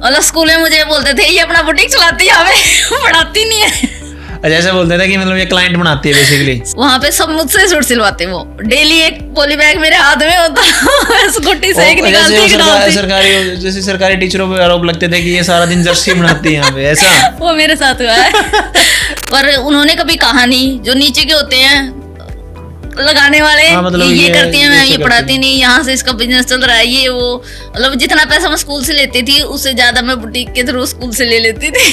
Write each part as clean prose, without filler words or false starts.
मतलब स्कूल में मुझे बोलते थे ये अपना बुटीक चलाती है, हमें पढ़ाती नहीं है। अच्छा, ऐसे बोलते थे कि मतलब ये क्लाइंट बनाती है बेसिकली। वहाँ पे सब मुझसे सूट सिलवाते, वो डेली एक पॉली बैग मेरे हाथ में होता, स्कूटी से एक निकालती एक डालती। सरकारी, जैसे सरकारी टीचरों पे आरोप लगते थे कि ये सारा दिन जर्सी बनाती है यहाँ पे, ऐसा वो मेरे साथ हुआ है। पर उन्होंने कभी कहा नहीं, जो नीचे के होते हैं लगाने वाले, हाँ, मतलब ये करती है मैम, ये पढ़ाती नहीं, यहाँ से इसका बिजनेस चल रहा है, ये वो। मतलब जितना पैसा मैं स्कूल से लेती थी उससे ज्यादा मैं बुटीक के थ्रू स्कूल से ले लेती थी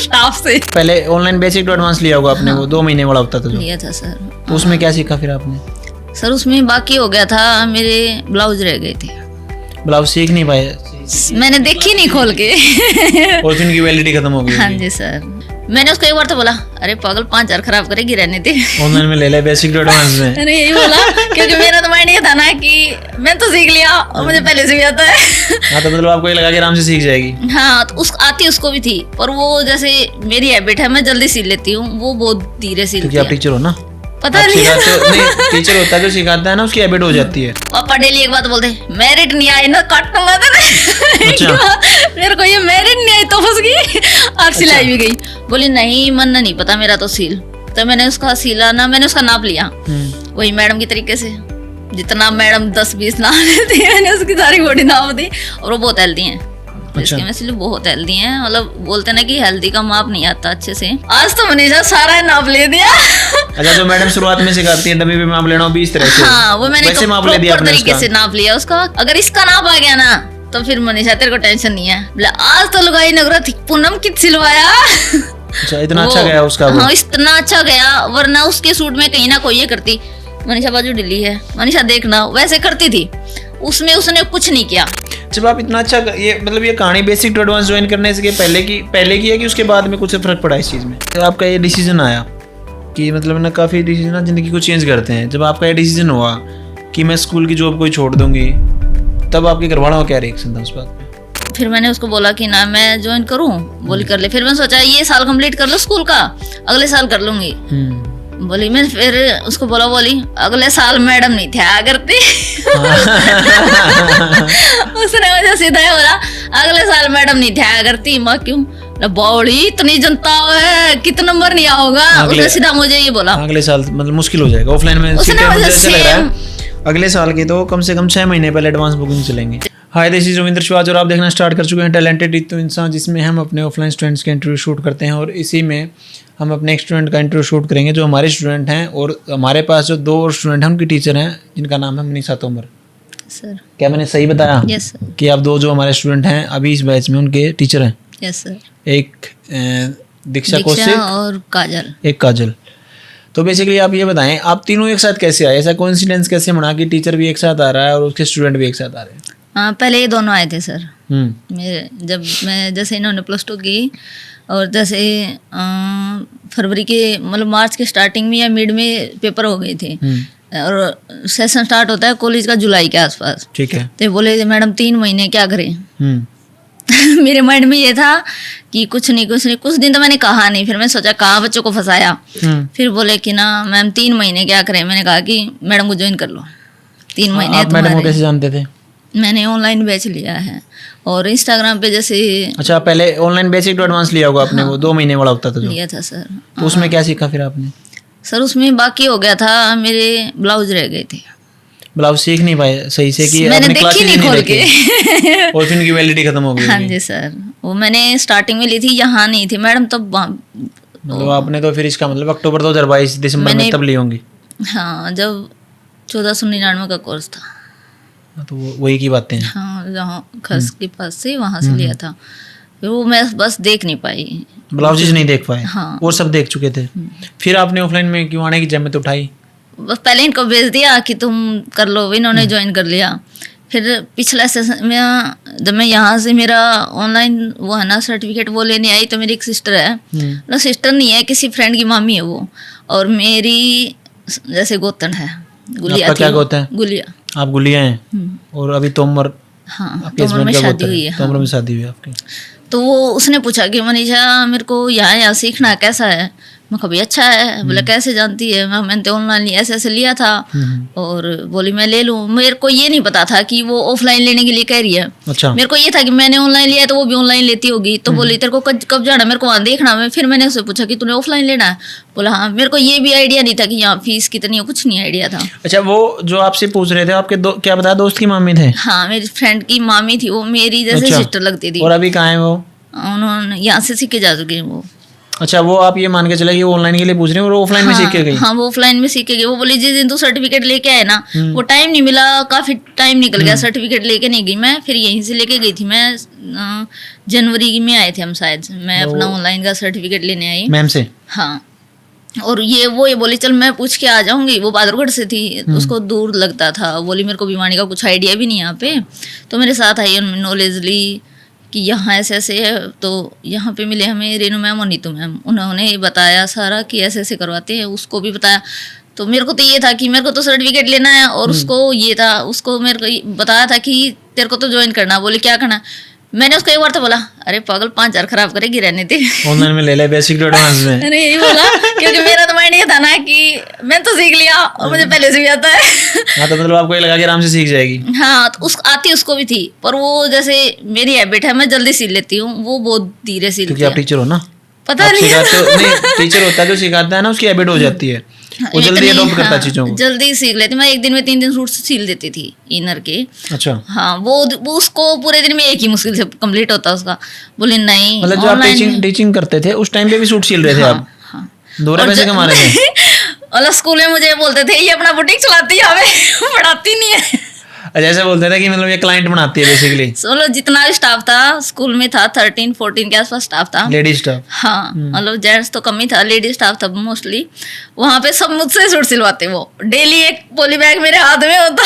स्टाफ से। पहले ऑनलाइन बेसिक टू एडवांस लिया होगा आपने? वो 2 महीने वाला होता था जो लिया था सर। तो उसमें क्या सीखा फिर आपने? सर उसमें बाकी हो गया था, मेरे ब्लाउज रह गए थे, ब्लाउज सीख नहीं पाए? मैंने देखी नहीं खोल के और फिर उनकी वैलिडिटी खत्म हो गई। हाँ जी सर। मैंने उसको एक बार तो बोला, अरे पागल 5,000 खराब करेगी, रहने दे, ऑनलाइन में ले ले बेसिक टू एडवांस में। मैंने यही बोला, क्योंकि मेरा तो माइंड ये था ना कि मैं तो सीख लिया और मुझे पहले से भी आता है। हाँ, तो मतलब आपको ये लगा कि आराम से सीख जाएगी। हाँ, तो आती उसको भी थी, पर वो जैसे मेरी हैबिट है, मैं जल्दी सीख लेती हूँ, वो बहुत धीरे सीखती क्योंकि आप है। टीचर हो ना, पता नहीं नहीं टीचर होता है जो सिखाता है ना, उसकी हैबिट हो जाती है। पापा डेली एक बात बोलते, मेरिट नहीं आई ना काटूंगा तेरे। अच्छा। मेरे को ये मेरिट नहीं आई तो फंस गई, आज सिलाई भी गई। बोली नहीं मन नहीं पता मेरा तो सील। तो मैंने उसका सीला ना, मैंने उसका नाप लिया वही मैडम की तरीके से, जितना मैडम 10-20 नाप लेती है, मैंने उसकी सारी बॉडी नाप दी। और वो बहुत हेल्दी है, इसके में इसलिए बहुत हेल्दी हैं। मतलब बोलते ना कि हेल्दी का माप नहीं आता अच्छे से। आज तो मनीषा सारा नाप ले दिया। अच्छा, जो मैडम शुरुआत में सिखाती है डब्बी पे माप लेना 20 तरह से, हाँ, वो मैंने वैसे माप ले दिया आपने तरीके उसका? से नाप लिया उसका। अगर इसका नाप आ गया ना तो फिर मनीषा तेरे को टेंशन नहीं है। बोले आज तो लुगाई नगरा थी, पूनम कित सिलवाया। अच्छा, इतना अच्छा गया उसका? हाँ, इतना अच्छा गया, वरना उसके सूट में कहीं ना कोई ये करती, मनीषा बाजू ढीली है, मनीषा देखना, वैसे करती थी। उसमें उसने कुछ नहीं किया। जब आप इतना अच्छा, ये मतलब ये कहानी बेसिक टू एडवांस ज्वाइन करने से पहले की है कि उसके बाद में कुछ फर्क पड़ा इस चीज़ में? तो आपका ये डिसीजन आया कि मतलब ना, काफ़ी डिसीजन ना ज़िंदगी को चेंज करते हैं। जब आपका ये डिसीजन हुआ कि मैं स्कूल की जॉब को ही छोड़ दूंगी, तब आपके घर वालों का क्या रिएक्शन था उस बात में? फिर मैंने उसको बोला कि ना मैं ज्वाइन करूं, बोली कर ले। फिर मैंने सोचा ये साल कंप्लीट कर लो स्कूल का, अगले साल कर लूंगी। बोली मैं, फिर उसको बोला, बोली अगले साल मैडम नहीं थे आ करती। उसने मुझे सीधा ही बोला अगले साल मैडम नहीं थे आ करती। माँ क्यों? बॉडी इतनी जनता है, कितना नंबर नहीं आओगा। उसने सीधा मुझे ये बोला अगले साल मतलब मुश्किल हो जाएगा ऑफलाइन में। मुझे ऐसा लग रहा है अगले साल के तो कम से कम 6 महीने पहले एडवांस बुकिंग चलेंगे। हाय, दिस इज रविंद्र शिवाज और आप देखना स्टार्ट कर चुके हैं टैलेंटेड रितु इंसान, जिसमें हम अपने ऑफलाइन स्टूडेंट्स के इंटरव्यू शूट करते हैं। और इसी में हम अपने एक स्टूडेंट का इंटरव्यू शूट करेंगे जो हमारे स्टूडेंट हैं। और हमारे पास जो 2 और स्टूडेंट हैं उनकी टीचर हैं, जिनका नाम है मनीषा तोमर। सर, क्या मैंने सही बताया? Yes sir. कि आप 2 जो हमारे स्टूडेंट हैं अभी इस बैच में, उनके टीचर हैं। Yes sir. एक दीक्षा कौशिक और काजल। एक काजल। तो बेसिकली आप ये बताएं, आप तीनों एक साथ कैसे आए? ऐसा कोइंसिडेंस कैसे बना कि टीचर भी एक साथ आ रहा है और उसके स्टूडेंट भी एक साथ आ रहे हैं? हाँ, पहले ये दोनों आए थे सर। मेरे जब मैं जैसे इन्होंने +2 की, और जैसे फरवरी के मतलब मार्च के स्टार्टिंग में या मिड में पेपर हो गए थे, और सेशन स्टार्ट होता है कॉलेज का जुलाई के आसपास। ठीक है। तो बोले मैडम 3 महीने क्या करें। मेरे माइंड में ये था कि कुछ नहीं कुछ दिन तो मैंने कहा नहीं। फिर मैं सोचा कहाँ बच्चों को फंसाया। फिर बोले कि ना मैम 3 महीने क्या करें। मैंने कहा कि मैडम को ज्वाइन कर लो, 3 महीने। आप मैडम को कैसे जानते थे? मैंने ऑनलाइन बैच लिया है और इंस्टाग्राम पे जैसे। अच्छा, पहले ऑनलाइन बेसिक टू एडवांस लिया होगा आपने? वो 2 महीने वाला होता था जो लिया था सर। तो उसमें क्या सीखा फिर आपने? सर उसमें बाकी हो गया था, मेरे ब्लाउज रह गए थे। ब्लाउज सीख नहीं पाए सही से कि मैंने देखी नहीं खोल के। और फिर उनकी वैलिडिटी खत्म हो गई? हाँ जी सर, वो मैंने स्टार्टिंग में ली थी, यहाँ नहीं थी मैडम तब। मतलब आपने तो फिर इसका मतलब अक्टूबर 2022 दिसंबर में तब ली होंगी? हाँ, जब 1499 का कोर्स था। तो वही की बातें हैं। हाँ, जहाँ खस के पास से वहाँ से लिया था। फिर वो मैं बस देख नहीं पाई, ब्लाउजेज नहीं देख पाए। हाँ। और सब देख चुके थे। फिर आपने ऑफलाइन में क्यों आने की जहमत उठाई? बस पहले इनको भेज दिया कि तुम कर लो, इन्होंने ज्वाइन कर लिया। फिर पिछला सेशन में जब मैं यहाँ से मेरा ऑनलाइन वो है ना सर्टिफिकेट वो लेने आई, तो मेरी एक सिस्टर है, मतलब सिस्टर नहीं है, किसी फ्रेंड की मामी है वो, और मेरी जैसे गोतन है, गुलिया। क्या गोतन है? गुलिया। आप गुलिया हैं? और अभी तोमर? हाँ, तोमर में शादी हुई है। तोमर में शादी हुई है आपकी? तो वो उसने पूछा कि मनीषा मेरे को यहाँ सीखना कैसा है। मैं कहा भाई अच्छा है। बोला कैसे जानती है? मैंने तो ऑनलाइन ऐसे ऐसे लिया था। और बोली मैं ले लूँ। मेरे को ये नहीं पता था कि वो ऑफलाइन लेने के लिए कह रही है। अच्छा। मेरे को ये था कि मैंने ऑनलाइन लिया है तो वो भी ऑनलाइन लेती होगी। तो बोली तेरे को कब जाना? मेरे को वहाँ देखना। मैं फिर मैंने उससे पूछा कि तूने ऑफलाइन लेना है? बोला हाँ। मेरे को ये भी आइडिया नहीं था कि यहाँ फीस कितनी है, कुछ नहीं आइडिया था। अच्छा, वो जो आपसे पूछ रहे थे आपके क्या बताया, दोस्त की मामी थे? हाँ, मेरी फ्रेंड की मामी थी, वो मेरी जैसे अच्छा। सिस्टर लगती थी। और अभी कहाँ है वो? उन्होंने यहाँ से सीख के जा चुके हैं वो। अच्छा, वो आप ये मान के चले कि वो ऑनलाइन के लिए पूछ रहे हैं और ऑफलाइन में सीख के गई? हाँ, वो ऑफलाइन में सीख के गई। वो बोली जिस दिन तू सर्टिफिकेट लेके आए ना, वो टाइम नहीं मिला, काफी टाइम निकल गया, सर्टिफिकेट लेके नहीं गई मैं। फिर यहीं से लेके गई थी मैं। जनवरी में आए थे हम शायद। मैं अपना ऑनलाइन का सर्टिफिकेट लेने आई मैम से। हाँ। और ये बोली चल मैं पूछ के आ जाऊंगी। वो बहादुरगढ़ से थी, उसको दूर लगता था। बोली मेरे को भिवानी का कुछ आइडिया भी नहीं यहाँ पे, तो मेरे साथ आई, उन्होंने नॉलेज ली कि यहाँ ऐसे ऐसे है। तो यहाँ पे मिले हमें रेनू मैम और नीतू मैम, उन्होंने बताया सारा कि ऐसे ऐसे करवाते हैं। उसको भी बताया। तो मेरे को तो ये था कि मेरे को तो सर्टिफिकेट लेना है, और उसको ये था, उसको मेरे को बताया था कि तेरे को तो ज्वाइन करना। बोले क्या करना? मैंने उसको एक बार तो बोला अरे पागल 5,000 खराब करेगी, रहने दे, ऑनलाइन में ले ले बेसिक टू एडवांस में। मैंने यही बोला क्योंकि मेरा तो माइंड ये था ना कि मैं तो सीख लिया और मुझे पहले से भी आता है। हाँ, तो मतलब आपको ये लगा कि आराम से सीख जाएगी। हाँ, तो आती उसको भी थी, पर वो जैसे मेरी हैबिट है, मैं जल्दी सीख लेती हूँ, वो बहुत धीरे सीखती है। क्योंकि आप टीचर हो ना, पता नहीं टीचर होता है जो सिखाता है ना, उसकी हैबिट हो जाती है, वो जल्दी अडॉप्ट करता है चीजों को, जल्दी सीख लेती। मैं एक दिन में 3 सूट सिल देती थी इनर के। अच्छा। हाँ, वो उसको पूरे दिन में एक ही मुश्किल से कंप्लीट होता उसका। बोले नहीं, मतलब जो आप टीचिंग करते थे उस टाइम पे भी सूट सिल रहे थे आप? हाँ। दोहरा पैसे कमा रहे थे? मतलब स्कूल में मुझे बोलते थे ये अपना बुटीक चलाती है, हमें पढ़ाती नहीं है। जैसे बोलते थे कि मतलब ये क्लाइंट बनाती है बेसिकली। सोलो जितना भी स्टाफ था स्कूल में था 13-14 के आसपास स्टाफ था, लेडीज स्टाफ। हाँ, मतलब जेंट्स तो कम ही था, लेडीज स्टाफ था मोस्टली। वहाँ पे सब मुझसे सूट सिलवाते। वो डेली एक पॉली बैग मेरे हाथ में होता,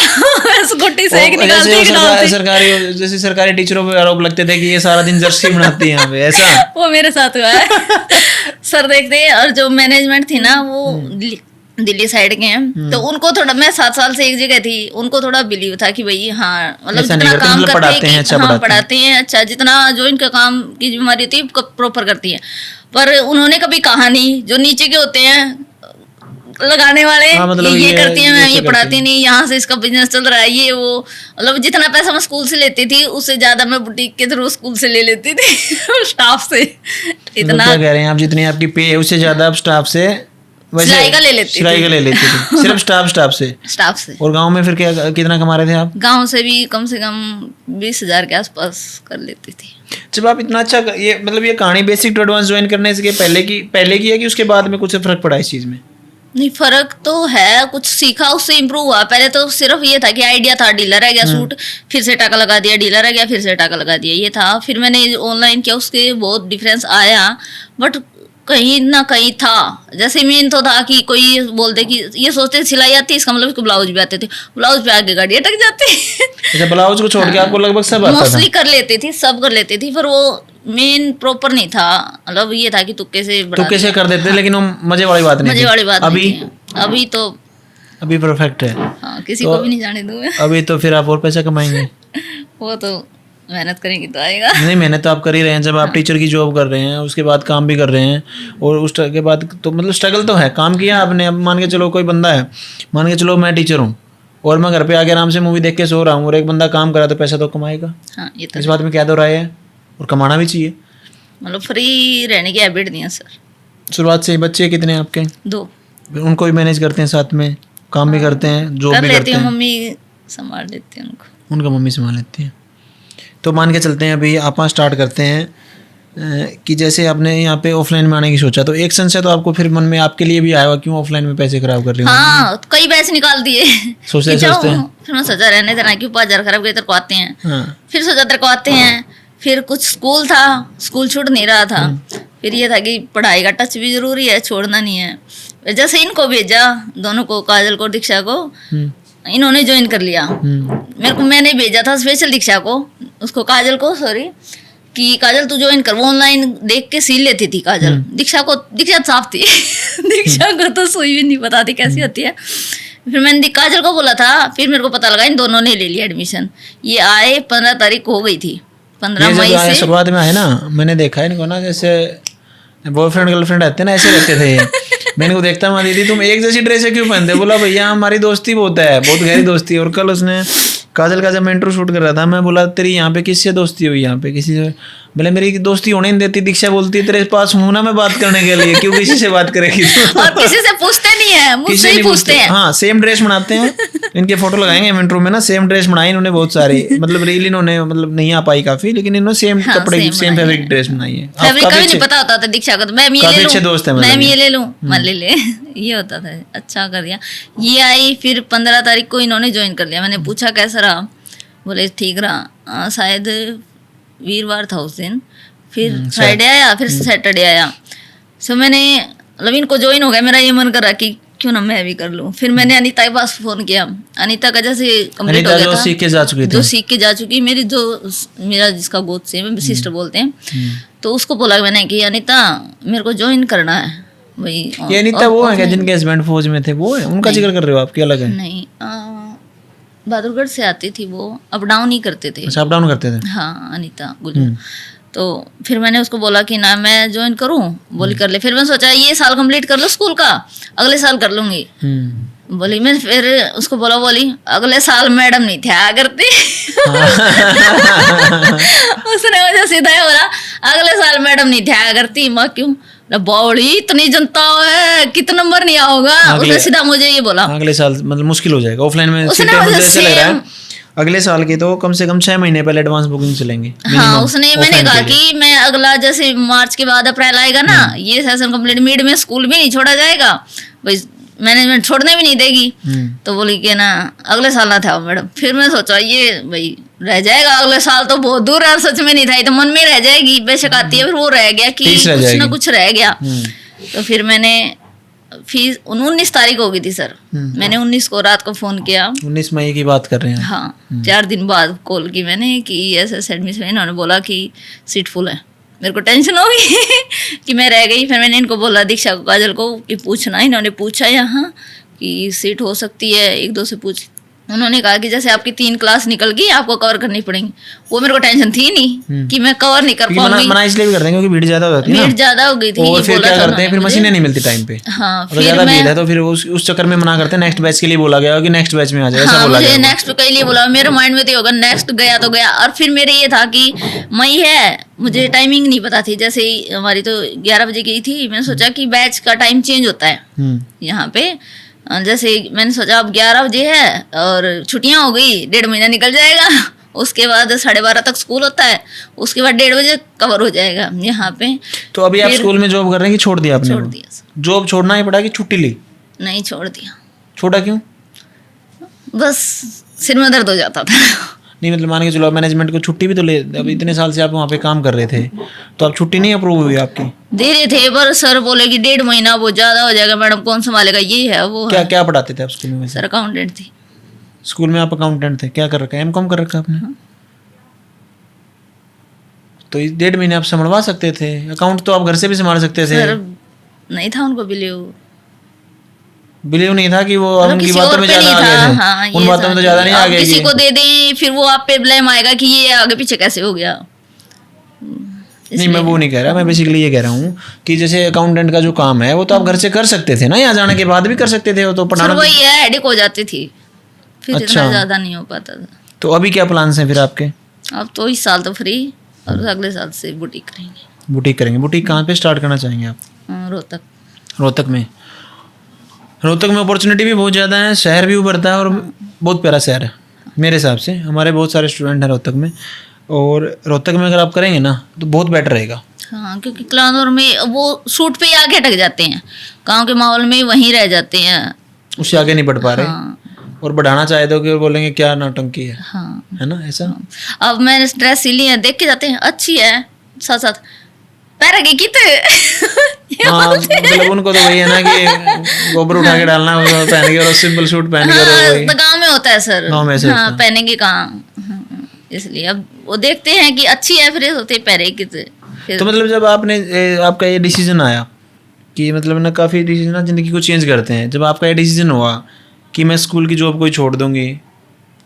स्कूटी से एक निकालती। जैसे सरकारी टीचरों पे आरोप लगते थे कि ये सारा दिन जर्सी बनाती है यहाँ पे, ऐसा? वो मेरे साथ हुआ है। सर देखते। और जो मैनेजमेंट थी ना, वो दिल्ली साइड के हैं, तो उनको थोड़ा, मैं 7 साल से एक जगह थी, उनको थोड़ा बिलीव था कि भाई हाँ, मतलब जितना काम करते हैं, हाँ पढ़ाते हैं अच्छा, जितना जो इनका काम की जिम्मेदारी होती है प्रॉपर करती है। पर उन्होंने कभी कहा नहीं, जो नीचे के होते हैं लगाने वाले, हाँ, मतलब ये करती है, मैं ये पढ़ाती नहीं, यहाँ से इसका बिजनेस चल रहा है, ये वो। मतलब जितना पैसा मैं स्कूल से लेती थी उससे ज्यादा मैं बुटीक के थ्रू स्कूल से ले लेती थी स्टाफ से। इतना क्या कह रहे हैं आप? जितनी आपकी पे है उससे ज्यादा आप स्टाफ से सिलाई का ले लेती थी सिर्फ स्टाफ से। और गांव में फिर कितना कमा रहे थे आप? गांव से भी कम से कम 20,000 के आसपास कर लेती थी। जब आप इतना अच्छा, ये मतलब ये कहानी बेसिक टू एडवांस ज्वाइन करने से पहले की है कि उसके बाद में कुछ फर्क पड़ा इस चीज में? नहीं, फर्क तो है, कुछ सीखा, उससे इम्प्रूव हुआ। पहले तो सिर्फ ये था कि आइडिया था, डीलर रह गया सूट, फिर से टाका लगा दिया, डीलर रह गया, फिर से टाका लगा दिया, ये था। फिर मैंने ऑनलाइन किया, उसके बहुत डिफरेंस आया, बट कहीं ना कहीं था। जैसे मेन तो था कि कोई बोलते कि ये सोचते सिलाई आती है, इसका मतलब इसको ब्लाउज भी आते थे, ब्लाउज पे आगे गाड़ी अटक जाती। अच्छा, ब्लाउज को छोड़ के आपको लगभग सब आता था? मोस्टली कर लेती थी, सब कर लेती थी, पर वो मेन प्रॉपर नहीं था। मतलब ये था कि तुक्के से कर देते, लेकिन वो मजे वाली बात नहीं, मजे वाली बात अभी अभी परफेक्ट है। हाँ, किसी को भी नहीं जाने दूंगा। अभी तो फिर आप और पैसा कमाएंगे। वो तो मेहनत करेंगे तो आएगा। नहीं, मेहनत तो आप कर ही रहे हैं। जब आप टीचर की जॉब कर रहे हैं, उसके बाद काम भी कर रहे हैं, और उसके बाद तो मतलब स्ट्रगल तो है, काम किया आपने। अब मान के चलो कोई बंदा है, मान के चलो मैं टीचर हूँ और मैं घर पे आके आराम से मूवी देख के सो रहा हूँ, और एक बंदा काम करा तो पैसा तो कमाएगा। हाँ, ये तो इस बात में क्या दो राय है? और कमाना भी चाहिए। मतलब फ्री रहने की हैबिट नहीं है सर। शुरुआत से ही। बच्चे कितने हैं आपके? 2। उनको भी मैनेज करते हैं साथ में, काम भी करते हैं, जॉब भी करते हैं? मम्मी संभाल लेती है उनको। उनका मम्मी संभाल लेती है। तो मान के चलते हैं अभी आप स्टार्ट करते हैं कि जैसे आपने यहाँ पे ऑफलाइन में आने की सोचा, तो एक संशय तो आपको फिर मन में आपके लिए भी आया होगा, क्यों ऑफलाइन में पैसे खराब कर रही हूँ? हाँ, कई पैसे निकाल दिए सोचते हैं। फिर मैं सोचा रहने देना, क्यों 5,000 खराब गए, तेरे को आते हैं। हाँ। फिर सोचा तेरे को आते हैं। फिर कुछ स्कूल था, स्कूल छूट नहीं रहा था। फिर ये था कि पढ़ाई का टच भी जरूरी है, छोड़ना नहीं है। जैसे इनको भेजा, दोनों को, काजल को, दीक्षा को, इन्होंने ज्वाइन कर लिया। मैंने भेजा था स्पेशल दीक्षा को, उसको काजल को, सॉरी, कि काजल तू ज्वाइन कर। वो ऑनलाइन देख के सील लेती थी काजल। दीक्षा साफ थी दीक्षा को तो सुई भी नहीं पता थी कैसी होती है। फिर मैंने काजल को बोला था, फिर मेरे को पता लगा इन दोनों ने ले लिया एडमिशन। ये आए 15 तारीख हो गई थी, 15 मई से। शुरुआत में आए ना, मैंने देखा इनको ना, जैसे बॉयफ्रेंड गर्लफ्रेंड रहते हैं ना, ऐसे रहते थे। मैंने को देखता मैं, दीदी तुम एक जैसी ड्रेस क्यों पहनते? बोला भैया हमारी दोस्ती बहुत है, बहुत गहरी दोस्ती है। और कल उसने काजल का जब मैं इंट्रो शूट कर रहा था, मैं बोला तेरी यहाँ पे किससे दोस्ती हुई? यहाँ पे किसी से? बोले मेरी दोस्ती होने नहीं देती। दीक्षा बोलती है तेरे पास हूँ ना मैं बात करने के लिए, क्यों किसी से बात करेगी? और किसी से पूछते नहीं है, मुझसे ही पूछते हैं। हाँ सेम ड्रेस बनाते हैं, इनके फोटो लगाएंगे हम इंट्रो में ना। सेम ड्रेस बनाई इन्होंने बहुत सारी, मतलब रील इन्होंने मतलब नहीं आ पाई काफी, लेकिन इन्होंने सेम कपड़े की सेम फैब्रिक ड्रेस बनाई है। फैब्रिक का भी नहीं पता होता था दीक्षा को, तो मैं ये ले लूं, दोस्त है मैं ये ले लूं, मैं ले ले, ये होता था। अच्छा कर दिया। ये आई, फिर 15 तारीख को इन्होंने ज्वाइन कर लिया। मैंने पूछा कैसा रहा? बोले ठीक रहा। शायद वीरवार था उस दिन, फिर फ्राइडे आया, फिर सैटरडे आया। सो मैंने मतलब इनको ज्वाइन हो गया, मेरा ये मन कर रहा कि क्यों ना मैं भी कर लूं। फिर मैंने अनीता के पास फोन किया। अनीता का जैसे कंप्लीट हो गया था, जो सीख के जा चुकी थी, जो सीख के जा चुकी मेरी, जो मेरा जिसका गोद से सिस्टर बोलते हैं, तो उसको बोला मैंने कि अनीता मेरे को ज्वाइन करना है भाई। ये अनीता वो है क्या जिनके हस्बैंड फौज में थे? वो है, उनका जिक्र कर रहे हो आप? क्या अलग है? नहीं, बहादुरगढ़ से आती थी वो, अप डाउन ही करते थे। अच्छा, अप डाउन करते थे। हाँ, अनीता गुजर। तो फिर मैंने उसको बोला कि ना मैं ज्वाइन करूं, बोली कर ले। फिर मैंने सोचा ये साल कंप्लीट कर लो स्कूल का, अगले साल कर लूंगी। बोली मैं, फिर उसको बोली अगले साल मैडम नहीं थे आ करती। उसने वजह सीधा ही बोला अगले साल मैडम नहीं थे आ करती। माँ क्यों? बौड़ी इतनी जनता है, कितना नंबर नहीं आओगा? उसने सीधा मुझे ये बोला अगले साल मतलब मुश्किल हो जाएगा ऑफलाइन में। मुझे ऐसा लग रहा है अगले साल की तो कम से कम 6 महीने पहले एडवांस बुकिंग चलेंगे। हाँ, उसने मैंने कहा कि मैं अगला जैसे मार्च के बाद अप्रैल आएगा ना, ये सेशन कंप्लीट, मिड में स्कूल भी नहीं छोड़ा जाएगा भाई, मैनेजमेंट छोड़ने भी नहीं देगी। तो बोली कि ना अगले साल ना था मैडम। फिर मैं सोचा ये भाई रह जाएगा अगले साल, तो बहुत दूर है, सच में नहीं था, तो मन में रह जाएगी, बेशक आती है। फिर वो रह गया कि कुछ ना कुछ रह गया। तो फिर मैंने फीस 19 तारीख हो गई थी सर, मैंने 19 को रात को फोन किया। 19 मई की बात कर रहे हैं? हाँ, 4 दिन बाद कॉल की मैंने कि ऐसे एडमिशन। इन्होंने बोला कि सीट फुल है। मेरे को टेंशन हो गई कि मैं रह गई। फिर मैंने इनको बोला दीक्षा को, काजल को कि पूछना। इन्होंने पूछा यहाँ कि सीट हो सकती है, 1-2 से पूछ। उन्होंने कहा कि जैसे आपकी 3 क्लास निकल गई, आपको कवर करनी पड़ेगी। वो मेरे को टेंशन थी नहीं कि मैं कवर नहीं कर पाऊंगी। मना इसलिए भी करते हैं क्योंकि भीड़ ज्यादा हो जाती है, भीड़ ज्यादा हो गई थी। और फिर क्या करते हैं, फिर मशीनें नहीं मिलती टाइम पे। हाँ, फिर ज्यादा भीड़ है तो फिर उस चक्कर में मना करते हैं। नेक्स्ट बैच के लिए बोला गया कि नेक्स्ट बैच में आ जाए, ऐसा बोला गया। मुझे नेक्स्ट के लिए बोला, मेरे माइंड में तो होगा नेक्स्ट गया तो गया। और फिर मेरे ये था कि मई है, मुझे टाइमिंग नहीं पता थी। जैसे ही हमारी तो 11 बजे की थी, मैंने सोचा कि बैच का टाइम चेंज होता है यहाँ पे। जैसे मैंने सोचा अब 11 बजे है और छुट्टियां हो गई, 1.5 महीना निकल जाएगा। उसके बाद 12:30 तक स्कूल होता है, उसके बाद 1:30 बजे कवर हो जाएगा यहाँ पे। तो अभी आप स्कूल में जॉब कर रहे हैं कि छोड़ दिया आपने? छोड़ दिया। जॉब छोड़ना ही पड़ा कि छुट्टी ली? नहीं, छोड़ दिया। छोड़ा क्यों? बस सिर में दर्द हो जाता था। नहीं मतलब मान के चलो मैनेजमेंट को छुट्टी भी तो ले, अब इतने साल से आप वहाँ पे काम कर रहे थे, तो आप छुट्टी नहीं अप्रूव हुई आपकी? दे रहे थे, पर सर बोले कि 1.5 महीना वो ज्यादा हो जाएगा, मैडम कौन संभालेगा, ये है वो क्या क्या पढ़ाते थे आप स्कूल में? सर अकाउंटेंट थी। स्कूल में आप अकाउंटेंट थे? क्या कर रखा है? एमकॉम कर रखा आपने? तो 1.5 महीने आप संभलवा सकते थे। अकाउंट तो आप घर से भी संभाल सकते थे। सर नहीं था उनको बिलीव नहीं था कि वो उनकी बातों में ज्यादा आगे थे। हाँ, उन बातों में तो ज्यादा नहीं आगे। किसी को दे दें फिर वो आप पे ब्लेम आएगा कि ये आगे पीछे कैसे हो गया। नहीं मैं वो नहीं कह रहा, मैं बेसिकली ये कह रहा हूँ कि जैसे अकाउंटेंट का जो काम है वो तो आप घर से कर सकते थे ना, यहाँ जाने के बाद भी कर सकते थे। वो तो पढ़ाना वही है, हेडेक हो जाती थी, फिर इतना ज्यादा नहीं हो पाता था। तो अभी क्या प्लान है फिर आपके? अब तो इस साल तो फ्री, और अगले साल से बुटीक करेंगे। बुटीक करेंगे? बुटीक कहाँ पे स्टार्ट करना चाहेंगे आप? रोहतक। रोहतक में? रोहतक में अपॉर्चुनिटी भी बहुत ज़्यादा है, शहर भी उभरता है और बहुत प्यारा शहर है मेरे हिसाब से। हमारे बहुत सारे स्टूडेंट हैं रोहतक में, और रोहतक में अगर आप करेंगे ना तो बहुत बेटर रहेगा। हाँ, क्योंकि कलानौर में वो सूट पे आके अटक जाते हैं, गांव के माहौल में वहीं रह जाते हैं, उससे आगे नहीं बढ़ पा रहे। हाँ। और बढ़ाना चाहे तो कि बोलेंगे क्या नौटंकी है। हाँ, है ना ऐसा? अब मैंने ड्रेस सिली है, देख के जाते हैं अच्छी है, साथ साथ पैर की कितने। हाँ मतलब उनको तो वही है ना कि गोबर उठा के डालना पहन के, और सिंपल सूट पहन के। तो गाँव में होता है सर, गाँव में ऐसे हाँ, पहनेंगे कहाँ, इसलिए अब वो देखते हैं कि अच्छी है, फिर होते पैरे कितने। तो मतलब जब आपने आपका ये डिसीजन आया कि मतलब ना काफ़ी डिसीजन ना ज़िंदगी को चेंज करते हैं, जब आपका ये डिसीजन हुआ कि मैं स्कूल की जॉब को ही छोड़ दूंगी,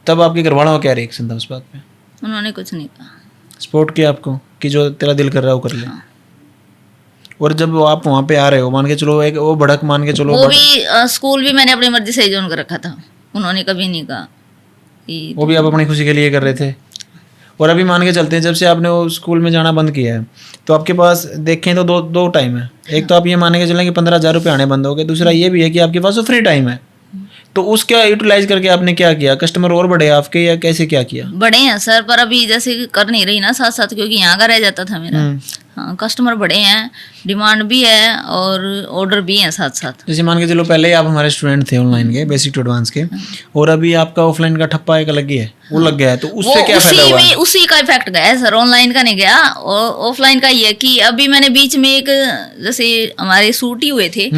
तब आपके घर वालों का क्या रिएक्शन था उस बात पे? उन्होंने कुछ नहीं कहा, सपोर्ट किया आपको कि जो तेरा दिल कर रहा है वो कर ले। और जब आप वहाँ पे आ रहे हो, मान के चलो एक वो भड़क, मान के चलो वो भी स्कूल भी मैंने अपनी मर्जी से ज्वाइन कर रखा था, उन्होंने कभी नहीं कहा कि वो भी आप अपनी खुशी के लिए कर रहे थे। और अभी मान के चलते हैं जब से आपने वो स्कूल में जाना बंद किया है तो आपके पास देखें तो दो टाइम है। एक तो आप ये मान के चलें कि 15,000 रुपये आने बंद हो गए, दूसरा ये भी है कि आपके पास वो फ्री टाइम है। तो उसका यूटिलाइज करके आपने क्या किया? कस्टमर और बढ़े आपके या कैसे क्या किया? बड़े हैं सर, पर अभी जैसे कर नहीं रही ना साथ साथ, क्योंकि यहाँ का रह जाता था मेरा। हाँ, कस्टमर बड़े हैं, डिमांड भी है और ऑर्डर भी है साथ साथ। जैसे मान के चलो पहले आप हमारे स्टूडेंट थे ऑनलाइन के, बेसिक टू एडवांस के, और अभी आपका ऑफलाइन का ठप्पा एक अलग ही है, वो लग गया है, तो उससे क्या फायदा हुआ? उसी का इफेक्ट गया है सर, ऑनलाइन का नहीं गया। ऑफलाइन का ये कि अभी मैंने बीच में एक, जैसे हमारे सूट ही हुए थे,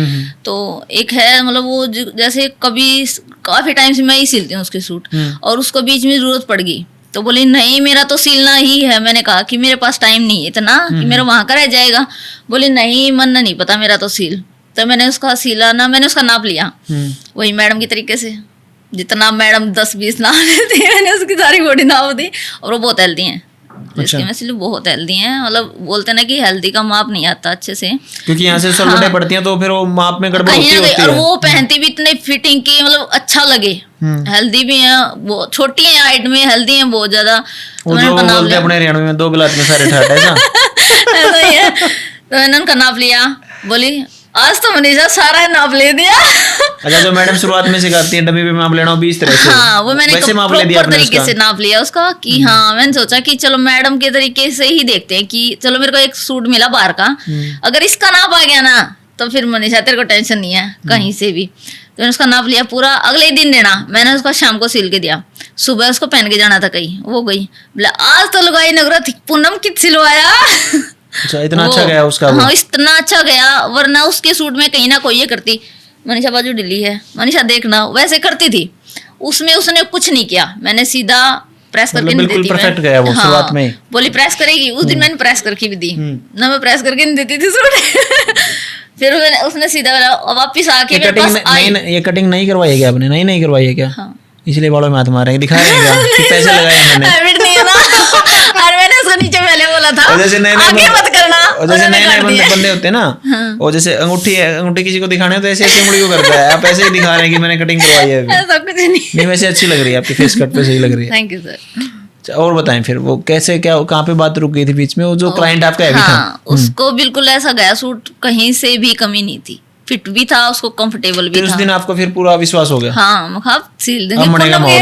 तो एक है मतलब वो जैसे कभी काफी टाइम से मैं ही सिलती हूँ उसके सूट, और उसको बीच में जरूरत पड़ गई तो बोली नहीं मेरा तो सिलना ही है। मैंने कहा कि मेरे पास टाइम नहीं है इतना कि मेरा वहां का रह जाएगा। बोली नहीं मन नहीं पता मेरा तो सिल। तो मैंने उसका सिला ना, मैंने उसका नाप लिया वही मैडम की तरीके से, जितना मैडम 10-20 नाप लेती है मैंने उसकी सारी बॉडी नाप दी। और वो बहुत हेल्दी हैं, इसके में सिर्फ बहुत हेल्दी हैं। मतलब बोलते ना कि हेल्दी का माप नहीं आता अच्छे से, क्योंकि यहाँ से सलवटें पड़ती हैं तो फिर वो माप में गड़बड़ होती है। और वो पहनती भी इतने फिटिंग की, मतलब अच्छा लगे, हेल्दी भी है, वो छोटी है हाइट में, हेल्दी है बहुत ज्यादा। वो जो बोलते हैं अपने हरियाणा में 2 गिलास में सारे ठाट ऐसा ऐसा ही है। तो मैंने उनका नाप लिया, बोली आज तो मनीषा सारा नाप ले दिया। अच्छा, जो मैडम शुरुआत में सिखाती है डब्बे पे माप लेना 20 तरह से, हाँ वो मैंने वैसे माप ले दिया आपने तरीके से नाप लिया उसका कि हाँ, मैंने सोचा कि चलो मैडम के तरीके से ही देखते हैं कि चलो मेरे को एक सूट मिला बाहर का, अगर इसका नाप आ गया ना तो फिर मनीषा तेरे को टेंशन नहीं है कहीं से भी। तो मैंने उसका नाप लिया पूरा, अगले दिन देना मैंने उसका शाम को सिल के दिया, सुबह उसको पहन के जाना था कहीं, वो गई बोला आज तो लगाई नगरा थी पूनम कित सिलवाया। अच्छा, इतना अच्छा गया उसका? हाँ इतना अच्छा गया, वरना उसके सूट में कहीं ना कोई ये करती मनीषा बाजू ढीली है, मनीषा देखना, वैसे करती थी। उसमें उसने कुछ नहीं किया, मैंने सीधा प्रेस करके नहीं देती, परफेक्ट गया वो शुरुआत में। बोली प्रेस करेगी, उस दिन मैंने प्रेस करके भी दी ना, मैं प्रेस करके नहीं देती थी सूट। फिर मैंने उसने सीधा वापिस आके मेरे पास आई। ये कटिंग नहीं करवाई है क्या आपने? नहीं करवाई है क्या? हाँ। इसलिए बालों में हाथ मारेंगे, दिखा रहे हैं कि पैसे लगाए मैंने। हैबिट नहीं है ना। और मैंने उसको नीचे पहले बोला था जैसे नए आगे मत करना, और जैसे नए बंदे होते हैं ना, और जैसे अंगूठी है, अंगूठी किसी को दिखाने तो ऐसे उंगली को करता है, आप ऐसे ही दिखा रहे हैं कि मैंने कटिंग करवाई है। ऐसा कुछ नहीं। वैसे अच्छी लग रही है आपकी फेस कट पे, सही लग रही है। Thank you sir. और बताएं फिर वो कैसे, क्या कहाँ पे बात रुक गई थी बीच में? वो जो क्लाइंट आपका हैवी था, उसको बिल्कुल ऐसा गया सूट, कहीं से भी कमी नहीं थी, फिट भी था, उसको कंफर्टेबल भी उस था। दिन आपको फिर पूरा विश्वास हो गया? हाँ, मखाब सील देंगे,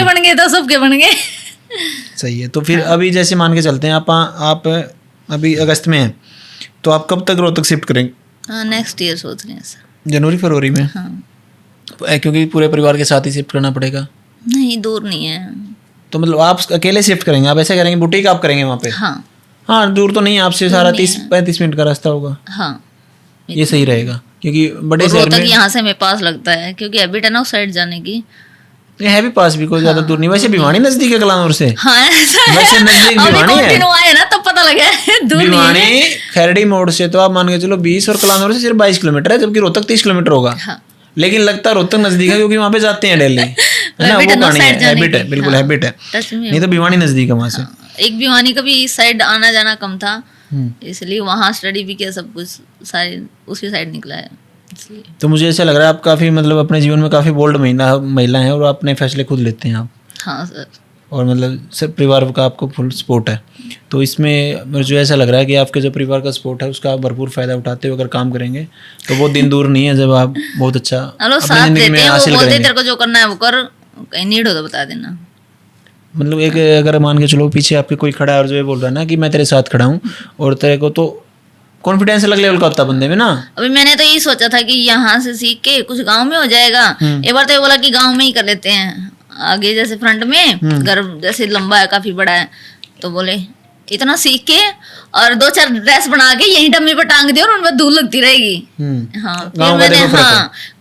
बन गए तो सबके बन गए। सही है। तो फिर अभी जैसे मान के चलते हैं आप अभी अगस्त में हैं, तो आप कब तक रोहतक शिफ्ट करेंगे? हाँ, नेक्स्ट ईयर सोच रहे हैं सर, जनवरी फरवरी में। हाँ। क्योंकि पूरे परिवार के साथ ही शिफ्ट करना पड़ेगा? नहीं, दूर नहीं है। तो मतलब आप अकेले शिफ्ट करेंगे? आप ऐसा करेंगे बुटीक आप करेंगे वहाँ पे? हाँ, दूर तो नहीं, आपसे सारा 30-35 मिनट का रास्ता होगा। हाँ, ये सही रहेगा, क्योंकि बड़े शहर में यहाँ से मेरे पास लगता है, क्योंकि हैबिट है ना उस साइड जाने की। ये है भी पास भी, कोई ज्यादा दूर नहीं। वैसे भिवानी नजदीक है कलानौर से? हाँ, वैसे नजदीक भिवानी है ना, तब पता लगा दूर नहीं है। भिवानी खैरड़ी मोड़ से तो आप मान के चलो 20, और कलानौर से सिर्फ 22 किलोमीटर है, जबकि रोहतक 30 किलोमीटर होगा। लेकिन लगता है रोहतक नजदीक है क्योंकि वहाँ पे जाते हैं डेली, है ना? वो कहानी है, हैबिट है, बिल्कुल हैबिट है। नहीं तो भिवानी नजदीक है वहाँ से। एक भिवानी का भी इस साइड आना जाना कम था, इसलिए वहाँ स्टडी भी किया, सब कुछ सारे उसी साइड निकला है। तो मुझे ऐसा लग रहा है आप काफी मतलब अपने जीवन में काफी बोल्ड महिला हैं, और अपने फैसले खुद लेते हैं आप। हाँ सर। और मतलब सब परिवार का आपको फुल सपोर्ट है, तो इसमें मुझे ऐसा लग रहा है कि आपके जो परिवार का सपोर्ट है उसका भरपूर फायदा उठाते हुए अगर काम करेंगे तो वो दिन दूर नहीं है जब आप बहुत अच्छा अपनी जिंदगी में हासिल करेंगे। तेरे को जो करना है वो कर, कहीं नीड हो तो बता देना। मतलब एक अगर मान के चलो पीछे आपके कोई खड़ा है और जो ये बोल रहा है ना कि मैं तेरे साथ खड़ा हूँ, और तेरे को तो कॉन्फिडेंस अलग लेवल का होता बंदे में ना। अभी मैंने तो यही सोचा था कि यहाँ से सीख के कुछ गांव में हो जाएगा। एक बार तो ये बोला कि गांव में ही कर लेते हैं, आगे जैसे फ्रंट में घर जैसे लंबा है, काफी बड़ा है, तो बोले इतना सीख के और 2-4 ड्रेस बना के यही डम्मी पर टांग दिया और उनमें धूल लगती रहेगी। हाँ, फिर मैंने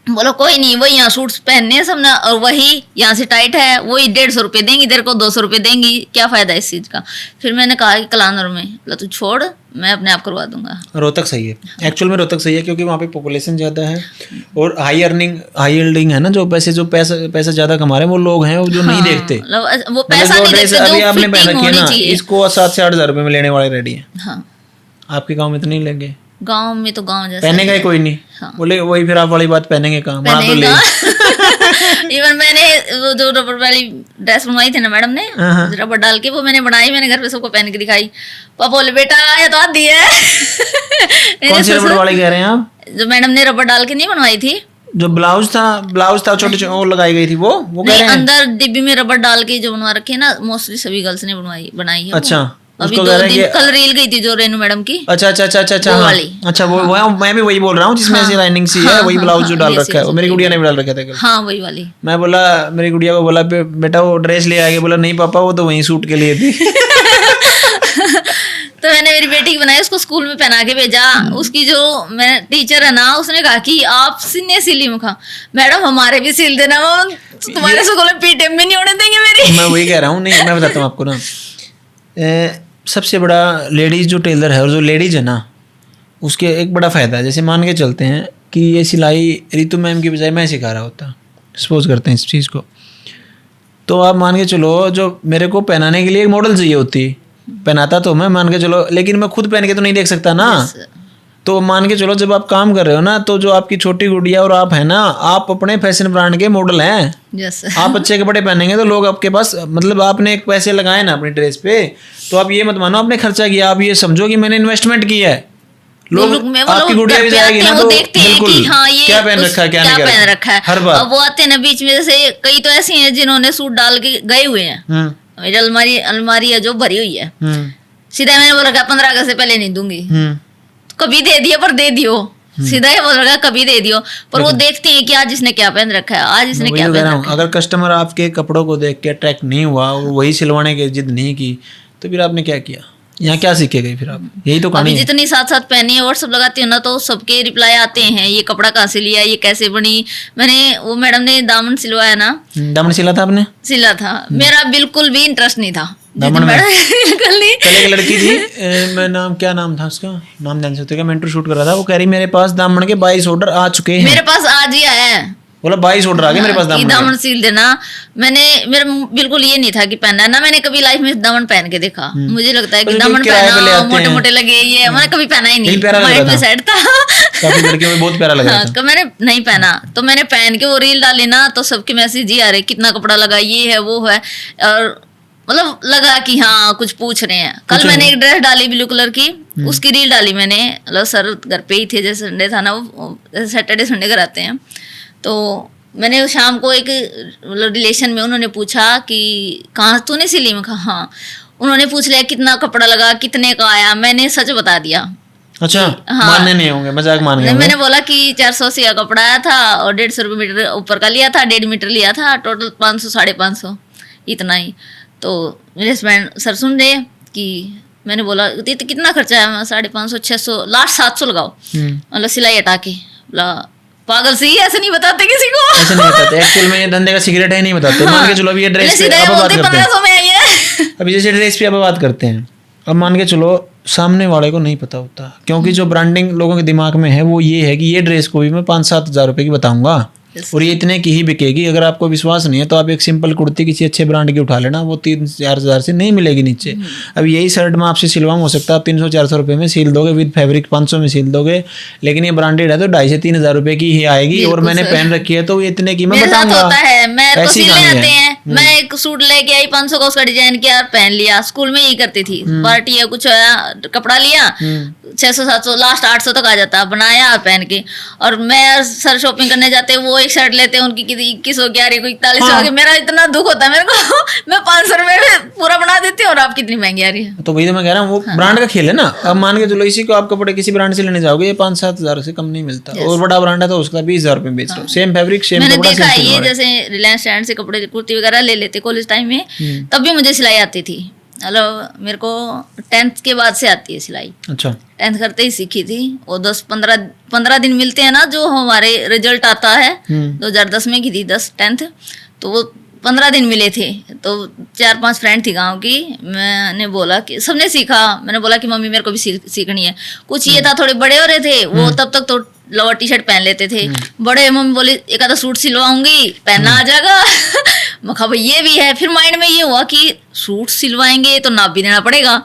बोलो कोई नहीं, वही यहाँ सूट्स पहनने हैं सबने, और वही यहाँ से टाइट है, वही 150 रुपये देंगी तेरे को, 200 रुपये देंगी, क्या फायदा इस चीज का। फिर मैंने कहा कि कलानौर में, बोला तू छोड़, मैं अपने आप करवा दूंगा। रोहतक सही है, एक्चुअल में रोहतक सही है, क्योंकि वहाँ पे पॉपुलेशन ज्यादा है और हाई यील्डिंग है ना, जो पैसा ज्यादा कमा रहे हैं वो लोग हैं, वो जो नहीं देखते वो पैसा नहीं देखते, अभी आपने पहन रखी है ना, इसको 7 से 8 हज़ार रुपये में लेने वाले रेडी है। हाँ, आपके गाँव में तो नहीं लेंगे। गांव में तो गांव जैसा पहनेगा ही कोई नहीं। हाँ। बोले वही फिर आप वाली बात, पहनेंगे कहाँ, बना तो ले। इवन मैंने वो जो रबर वाली ड्रेस बनवाई थी ना मैडम ने, हाँ। रबर डाल के, वो मैंने बनाई, मैंने घर पे सबको पहन के दिखाई। पापा बोले बेटा ये तो आती है। कौन सी रबड़ वाली कह रहे हैं आप? जो मैडम ने रबर डाल के नहीं बनवाई थी, जो ब्लाउज था छोटे वो लगाई गई थी, वो कह नहीं, रहे हैं? अंदर डिब्बी में रबर डाल के जो बनवा रखे ना, मोस्टली सभी गर्ल्स ने बनाई है वो। अच्छा, अभी उसको 2 कह रहे हैं दिन कि कल रील गई थी जो रेनू मैडम की। अच्छा वो हाँ। वाली। अच्छा वो मैं भी वही बोल रहा हूँ जिसमें ऐसी लाइनिंग सी है, वही ब्लाउज जो डाल रखा है, वो मेरी गुड़िया ने भी डाल रखा था कल। हाँ वही वाली। मैं बोला, मेरी गुड़िया को बोला बेटा वो ड्रेस ले आएगी, बोला नहीं पापा वो तो वही सूट के लिए थी। तो मैंने मेरी बेटी की बनाई, उसको स्कूल में पहना के भेजा। उसकी जो मैं टीचर है ना, उसने कहा कि आप सिलने सिली मुखा, मैडम हमारे भी सिल देना, तुम्हारे स्कूल में पीटीएम भी नहीं होने देंगे मेरी। मैं वही कह रहा हूँ। नहीं मैं बताता हूँ आपको ना, सबसे बड़ा लेडीज जो टेलर है और जो लेडीज है ना, उसके एक बड़ा फायदा है। जैसे मान के चलते हैं कि ये सिलाई रितु मैम की बजाय मैं सिखा रहा होता, सपोज करते हैं इस चीज़ को, तो आप मान के चलो जो मेरे को पहनाने के लिए एक मॉडल चाहिए होती, पहनाता तो मैं, मान के चलो, लेकिन मैं खुद पहन के तो नहीं देख सकता ना। तो मान के चलो जब आप काम कर रहे हो ना, तो जो आपकी छोटी गुड़िया और आप है ना, आप अपने फैशन ब्रांड के मॉडल हैं। आप अच्छे कपड़े पहनेंगे तो लोग आपके पास, मतलब आपने एक पैसे लगाए ना अपनी ड्रेस पे, तो आप ये मत मानो आपने खर्चा किया, आप ये समझो कि मैंने इन्वेस्टमेंट किया है। लोग आपकी गुड़िया भी जाएगी ना तो बिल्कुल हाँ, ये क्या पहन रखा है, क्या नहीं पहन रखा है, हर बार। अब वो आते हैं ना बीच में, जैसे कई तो ऐसी हैं जिन्होंने सूट डाल के गए हुए हैं। मेरी अलमारी है जो भरी हुई है, सीधा मैंने बोल रखा 15 अगस्त से पहले नहीं दूंगी। कभी दे दिया पर दे दियो, सीधा ही बोल रखा कभी दे दियो, पर वो देखते हैं कि आज इसने क्या पहन रखा है, आज इसने क्या पहन रखा है। अगर कस्टमर आपके कपड़ों को देख के अट्रैक्ट नहीं हुआ, वही सिलवाने की जिद नहीं की, तो फिर आपने क्या किया, यहाँ क्या सीखे गई फिर आप? यही तो कहानी अभी है। जितनी साथ साथ पहनी है व्हाट्सएप लगाती हूँ ना, तो सबके रिप्लाई आते हैं, ये कपड़ा कहाँ से लिया, ये कैसे बनी। मैंने वो मैडम ने दामन सिलवाया ना, दामन सिला था आपने? सिला था, मेरा बिल्कुल भी इंटरेस्ट नहीं था दामन में? बिल्कुल नहीं। कल एक लड़की थी, मैं क्या नाम था उसका, नाम जान सकते क्या, मेंटर शूट कर रहा था, वो कह रही मेरे पास दामन के 22 ऑर्डर आ चुके हैं। मेरे पास आज ही आया है, बोला 22 ऑर्डर आ गए मेरे पास दामन सिल देना। मेरा बिल्कुल ये नहीं था कि पहनना ना, मैंने कभी लाइफ में दामन पहन के देखा। मुझे लगता है कि दामन पहना मोटे मोटे लगे, ये मैंने कभी पहना ही नहीं, माइंड में सेट था। काफी लड़कियों में बहुत प्यारा लग रहा था। मैंने नहीं पहना, तो मैंने पहन के वो रील डाली ना, तो सबके मैसेज ही आ रहे, कितना कपड़ा लगा, ये है वो है, और मतलब लगा कि हाँ कुछ पूछ रहे हैं। कल मैंने एक ड्रेस डाली ब्लू कलर की, उसकी रील डाली मैंने, मतलब सर घर पे ही थे, जैसे संडे था ना, वो सैटरडे संडे घर आते हैं, तो मैंने शाम को एक मतलब रिलेशन में उन्होंने पूछा कि कहाँ तूने सिली, मैं कहा हाँ। उन्होंने पूछ लिया कितना कपड़ा लगा, कितने का आया, मैंने सच बता दिया। अच्छा, हाँ, मानने नहीं होंगे, मजाक मान गए। मैंने बोला कि 480 का कपड़ा आया था और 150 रुपये मीटर ऊपर का लिया था, 1.5 मीटर लिया था, टोटल 500 550 इतना ही। तो मेरे हस्बैंड सर सुन रहे कि मैंने बोला कितना खर्चा है, 550 600 लास्ट 700 लगाओ, मतलब सिलाई हटा के। बोला पागल सी, ऐसे नहीं बताते किसी को, ऐसे नहीं बताते, एक्चुअल में ये धंधे का सीक्रेट है, नहीं बताते। मान के चलो अभी ये ड्रेस पे आप बात करते हैं, 1500 में आई है। अभी जैसे ड्रेस पे आप बात करते हैं, अब मान के चलो सामने वाले को नहीं पता होता, क्योंकि जो ब्रांडिंग लोगों के दिमाग में है वो ये है कि ये ड्रेस को भी मैं 5-7 हज़ार रुपए की बताऊंगा और ये इतने की ही बिकेगी। अगर आपको विश्वास नहीं है तो आप एक सिंपल कुर्ती किसी अच्छे ब्रांड की उठा लेना, वो 3-4 हज़ार से नहीं मिलेगी नीचे। अब यही शर्ट मैं आपसे सिलवाऊँ, हो सकता है आप 300-400 रुपये में सिल दोगे, विद फैब्रिक 500 में सिल दोगे, लेकिन ये ब्रांडेड है तो 2,500 से 3,000 रुपये की ही आएगी, और मैंने पहन रखी है तो इतने की मैं बताऊंगा। मैं तो सिलने आते हैं, मैं एक सूट लेके आई 500 का, उसका डिजाइन किया और पहन लिया। स्कूल में यही करती थी, पार्टी है कुछ कपड़ा लिया 600-700 लास्ट 800 तक आ जाता, बनाया और पहन के। और मैं सर शॉपिंग करने जाते, वो एक शर्ट लेते हैं, उनकी 2100 की आ रही, कोई 4100 की। मेरा इतना दुख होता है मेरे को, मैं 500 रुपए में पूरा बना देती हूँ और आप कितनी महंगी आ रही है। तो वही तो मैं कह रहा हूँ, वो ब्रांड का खेल है ना। अब मान के चलो इसी को आप कपड़े किसी ब्रांड से लेने जाओगे, ये 5-7 हज़ार से कम नहीं मिलता, और बड़ा ब्रांड है तो उसका 20,000 रुपये बेच रहा हूँ, सेम फैब्रिक सेम मैंने देखा है ये, जैसे रिलायंस स्टैंड से कपड़े कुर्ती वगैरह ले लेते कॉलेज टाइम में, तब भी मुझे सिलाई आती थी। मतलब मेरे को 10th के बाद से आती है सिलाई। अच्छा, 10th करते ही सीखी थी। वो 10-15 दिन मिलते हैं ना, जो हमारे रिजल्ट आता है, 2010 में की थी 10th, तो वो 15 दिन मिले थे। तो 4-5 फ्रेंड थी गांव की, मैंने बोला कि सबने सीखा, मैंने बोला कि मम्मी मेरे को भी सीखनी है। कुछ ये था थोड़े बड़े हो रहे थे वो, तब तक तो लोअर टी शर्ट पहन लेते थे। बड़े मम्मी बोली एक आधा सूट सिलवाऊंगी, पहनना आ जाएगा। मैं कहा भाई ये भी है। फिर माइंड में ये हुआ कि सूट सिलवाएंगे तो नाप भी देना पड़ेगा,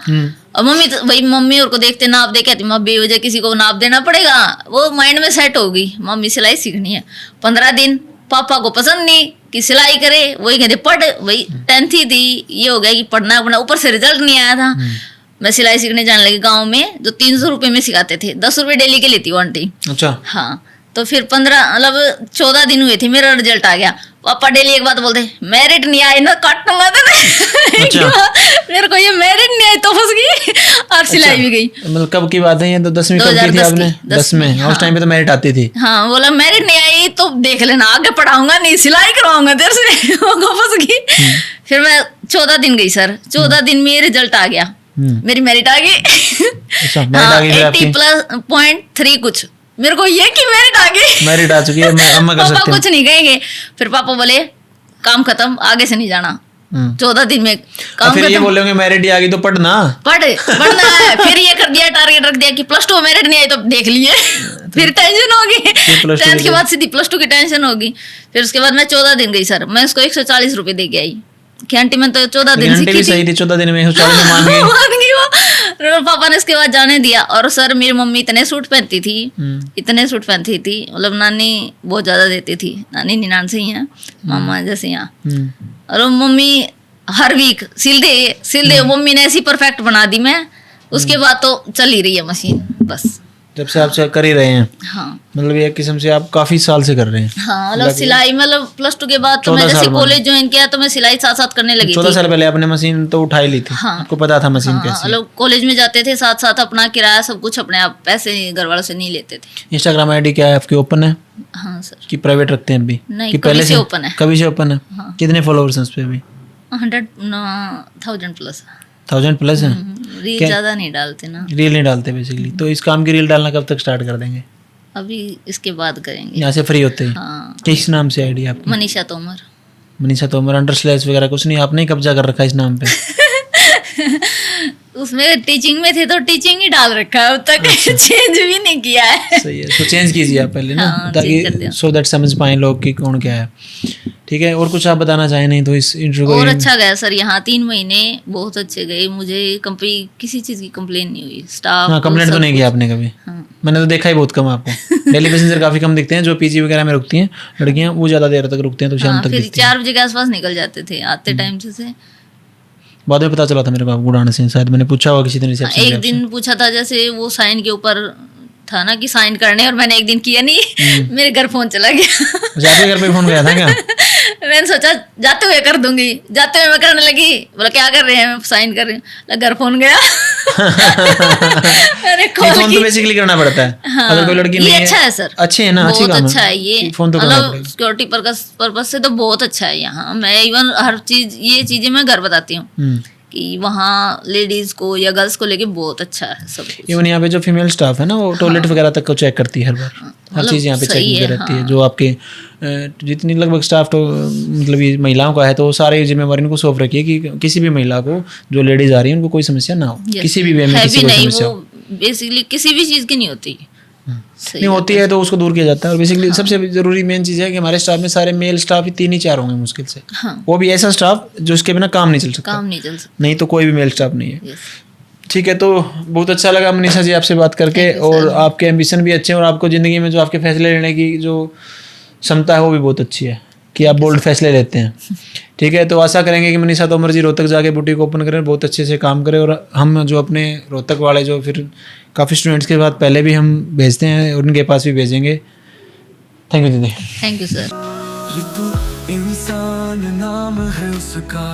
और मम्मी तो वही मम्मी और को देखते नाप दे कहती माँ बेवजह किसी को नाप देना पड़ेगा, वो माइंड में सेट होगी मम्मी सिलाई सीखनी है। 15 दिन पापा को पसंद नहीं कि सिलाई करे, वही कहते पढ़, वही 10th ही थी, ये हो गया कि पढ़ना पढ़ना, ऊपर से रिजल्ट नहीं आया था। मैं सिलाई सीखने जाने लगी गाँव में, जो 300 रुपये में सिखाते थे, 10 रुपये डेली के लेती वो आंटी। अच्छा। हाँ, तो फिर 14 दिन हुए थे, मेरा रिजल्ट आ गया। पापा डेली एक बात बोलते, मेरिट नहीं आई ना काटूंगा तो अच्छा। मेरे को ये मेरिट नहीं आई तो फंस गई और सिलाई भी गई। मतलब कब की बात है ये? तो 10वीं कब की थी आपने? 10 में। उस टाइम पे तो मेरिट आती थी। हाँ, बोला मेरिट नहीं आई तो देख लेना, आगे पढ़ाऊंगा नहीं, सिलाई करवाऊंगा तेरे से। वो फंस गई। फिर मैं 14 दिन गई सर, 14 दिन में रिजल्ट आ गया, मेरी मेरिट आ गई। अच्छा, मेरिट आ गई 80+.3 कुछ। मेरे को ये कि मेरिट आ गई, मेरिट आ चुकी है, मैं अम्मा कर सकती हूं। पापा कुछ नहीं कहेंगे। फिर पापा बोले काम खत्म, आगे से नहीं जाना। 14 दिन में काम फिर खत्म। ये बोलोगे मेरिट आ गई तो पढ़ना पढ़ना है। फिर ये कर दिया, टारगेट रख दिया कि +2 मेरिट नहीं आई तो देख लिए। फिर टेंशन होगी, 10th के बाद सीधी +2 की टेंशन होगी। फिर उसके बाद मैं 14 दिन गई सर, मैं उसको 140 रुपए दे के आई कि आंटी मैं तो 14 दिन सीखी थी। सही थी, 14 दिन में 140 मान गई। वो पापा ने उसके बाद जाने दिया। और सर मेरी मम्मी इतने सूट पहनती थी, इतने सूट पहनती थी, मतलब नानी बहुत ज्यादा देती थी। नानी निनान से ही है, मामा जैसे यहाँ। और वो मम्मी हर वीक सिल दे। मम्मी ने ऐसी परफेक्ट बना दी मैं, उसके बाद तो चल ही रही है मशीन बस। जब से आप कर ही रहे हैं। हाँ, मतलब एक किस्म से आप काफी साल से कर रहे हैं। हाँ, मतलब सिलाई, मतलब +2 के बाद तो मैं जैसे कॉलेज ज्वाइन किया तो मैं सिलाई साथ साथ करने लगी 14 साल पहले आपने मशीन तो उठा ही ली थी। हाँ, आपको पता था मशीन कैसी है। मतलब कॉलेज में जाते थे साथ साथ, अपना किराया सब कुछ अपने आप, पैसे घर वालों से नहीं लेते थे। इंस्टाग्राम आईडी क्या है आपकी, ओपन है? हाँ सर। कि प्राइवेट रखते हैं अभी? नहीं, कि कभी से ओपन है। कभी से ओपन है। हाँ। कितने फॉलोअर्स हैं उस पे अभी? 100,000+। 1000+ है। रील ज्यादा नहीं डालते ना। रील नहीं डालते बेसिकली। तो इस काम की रील डालना कब तक स्टार्ट कर देंगे? अभी इसके बाद करेंगे, यहाँ से फ्री होते हैं। हाँ। किस नाम से आईडी आपकी? मनीषा तोमर। मनीषा तोमर अंडरस्लैश वगैरह कुछ नहीं, आपने ही कब्जा कर रखा है इस नाम पे? उसमें टीचिंग में थे तो टीचिंग ही डाल रखा है, अब तक चेंज भी नहीं किया है। सही है, तो चेंज कीजिए आप पहले ना। हाँ, ताकि सो दैट समझ पाए लोग कि कौन क्या है। ठीक है, और कुछ आप बताना चाहें? नहीं तो इस इंटरव्यू और अच्छा गया सर, यहाँ 3 महीने बहुत अच्छे गए। मुझे किसी चीज की कंप्लेन नहीं हुई। स्टाफ, हाँ, कंप्लेंट तो नहीं किया आपने कभी? हाँ। मैंने तो देखा ही बहुत कम आपको। डेली पैसेंजर काफी कम दिखते हैं, जो पीजी वगैरह में रुकती हैं लड़कियां, वो ज्यादा देर तक रुकते हैं, तो शाम तक फिर दिखती हैं। 4 बजे के आसपास निकल जाते थे आते टाइम से। बाद में पता चला था मेरे को आप गुड़ाने से, शायद मैंने पूछा होगा किसी दिन रिसेप्शन एक दिन पूछा था, जैसे वो साइन के ऊपर था ना कि साइन करने, और मैंने एक दिन किया नहीं। मेरे घर फोन चला गया। आपके घर पे फोन गया था क्या? मैंने सोचा जाते हुए कर दूंगी, जाते हुए मैं करने लगी। बोला क्या कर रहे हैं? मैं साइन कर रही हूँ। घर फोन गया। फोन तो बेसिकली करना पड़ता है। हाँ, अगर कोई लड़की नहीं ये अच्छा है सर, अच्छे है ना, अच्छी बहुत काम अच्छा है ये। फोन तो मतलब सिक्योरिटी पर्पज से तो बहुत अच्छा है यहाँ। मैं इवन हर चीज, ये चीजें मैं घर बताती हूँ कि वहाँ लेडीज को या गर्ल्स को लेके बहुत अच्छा है सब कुछ। इवन यहाँ पे जो फीमेल स्टाफ है ना, वो टॉयलेट वगैरह तक को चेक करती है हर बार। हर चीज़ यहाँ पे चेक की रहती है। जो आपके जितनी लगभग स्टाफ तो मतलब ये महिलाओं का है, तो सारी जिम्मेवारी इनको सौंप रखी है कि किसी भी महिला को, जो लेडीज आ रही है, उनको कोई समस्या ना हो। किसी भी वे में किसी को समस्या हो, बेसिकली किसी भी चीज़ की नहीं होती। नहीं होती है तो उसको दूर किया जाता है। और बेसिकली सबसे जरूरी मेन चीज़ है कि हमारे स्टाफ में सारे मेल स्टाफ ही 3 ही 4 होंगे मुश्किल से। वो भी ऐसा स्टाफ जो उसके बिना काम नहीं चल सकता। नहीं तो कोई भी मेल स्टाफ नहीं है। ठीक है, तो बहुत अच्छा लगा मनीषा जी आपसे बात करके। और आपके एम्बिशन भी अच्छे हैं, और आपको ज़िंदगी में जो आपके फैसले लेने की जो क्षमता है वो भी बहुत अच्छी है कि आप बोल्ड फैसले लेते हैं। ठीक है, तो आशा करेंगे कि मनीषा तोमर जी रोहतक जाके बुटीक ओपन करें, बहुत अच्छे से काम करें। और हम जो अपने रोहतक वाले जो फिर काफ़ी स्टूडेंट्स के बाद पहले भी हम भेजते हैं, उनके पास भी भेजेंगे। थैंक यू दीदी। Thank you sir. इंसान नाम है उसका,